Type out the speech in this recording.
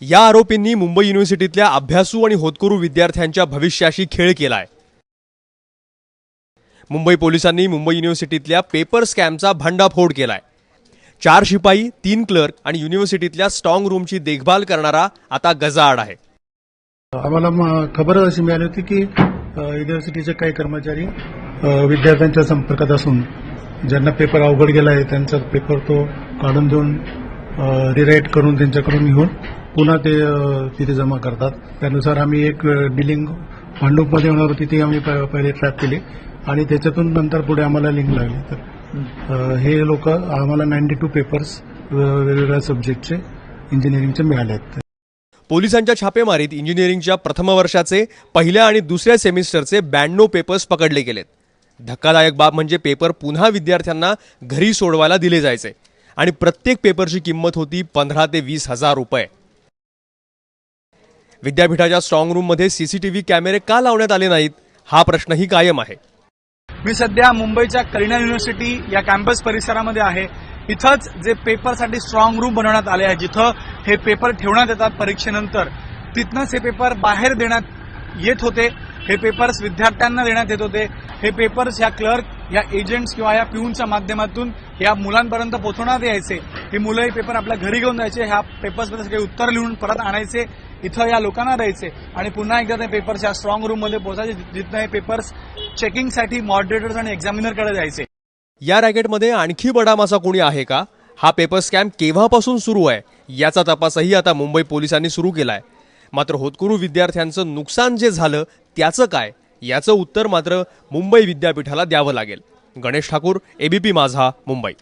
या आरोपींनी मुंबई युनिव्हर्सिटीतल्या अभ्यासू आणि होतकरू विद्यार्थ्यांच्या भविष्याशी खेळ केलाय। मुंबई पोलिसांनी मुंबई युनिव्हर्सिटीतल्या पेपर स्कॅमचा भंडाफोड केलाय। 4 शिपाई, 3 क्लर्क आणि युनिव्हर्सिटीतल्या स्ट्रॉंग रूमची देखभाल करणारा आता गजाआड आहे। आम्हाला खबर अशी मिळाली होती की युनिव्हर्सिटीचे काही कर्मचारी विद्यार्थ्यांच्या संपर्कात असून ज्यांना पेपर अवघड गेला आहे त्यांचा पेपर तो काढून देऊन रिराईट करून त्यांच्याकडून घेऊन पुन्हा ते तिथे जमा करतात। त्यानुसार आम्ही एक बिलिंग भांडूपमध्ये होणार होती ती आम्ही पहिले ट्रॅप केली आणि त्याच्यातून नंतर पुढे आम्हाला लिंक लागली। तर हे लोक आम्हाला 92 पेपर्स वेगवेगळ्या सब्जेक्टचे इंजिनिअरिंगचे मिळाले आहेत। पोलिसांच्या छापेमारीत इंजिनिअरिंगच्या प्रथम वर्षाचे पहिल्या आणि दुसऱ्या सेमिस्टरचे 92 पेपर्स पकडले गेलेत। धक्कादायक बाब म्हणजे पेपर पुन्हा विद्यार्थ्यांना घरी सोडवायला दिले जायचे आणि प्रत्येक पेपरची किंमत होती 15 ते 20 हजार रुपये। विद्यापीठाच्या स्ट्रॉंग रूममध्ये सीसीटीव्ही कॅमेरे का लावण्यात आले नाहीत हा प्रश्नही कायम आहे। मी सध्या मुंबईच्या कलिंगा युनिव्हर्सिटी या कॅम्पस परिसरामध्ये आहे। इथंच जे पेपरसाठी स्ट्रॉंग रूम बनवण्यात आले आहे, जिथं हे पेपर ठेवण्यात येतात परीक्षेनंतर, तिथनंच हे पेपर बाहेर देण्यात येत होते। हे पेपर्स विद्यार्थ्यांना देण्यात येत होते। हे पेपर्स या क्लर्क, या एजंट्स किंवा या पिऊनच्या माध्यमातून या मुलांपर्यंत पोहोचवण्यात यायचे। ही मुलं हे पेपर आपल्या घरी घेऊन जायचे, ह्या पेपर्समध्ये सगळे उत्तर लिहून परत आणायचे, इथं या लोकांना द्यायचे आणि पुन्हा एकदा ते पेपर्स या स्ट्रॉंग रूममध्ये पोहोचायचे, जिथनं हे पेपर्स चेकिंगसाठी मॉडरेटर्स आणि एक्झामिनरकडे जायचे। या रॅकेटमध्ये आणखी बडामासा कोणी आहे का? हा पेपर स्कॅम केव्हापासून सुरू आहे याचा तपासही आता मुंबई पोलिसांनी सुरू केलाय। मात्र होतकरू विद्यार्थ्यांचं नुकसान जे झालं त्याचं काय याचं उत्तर मात्र मुंबई विद्यापीठाला द्यावं लागेल। गणेश ठाकूर, एबीपी माझा, मुंबई।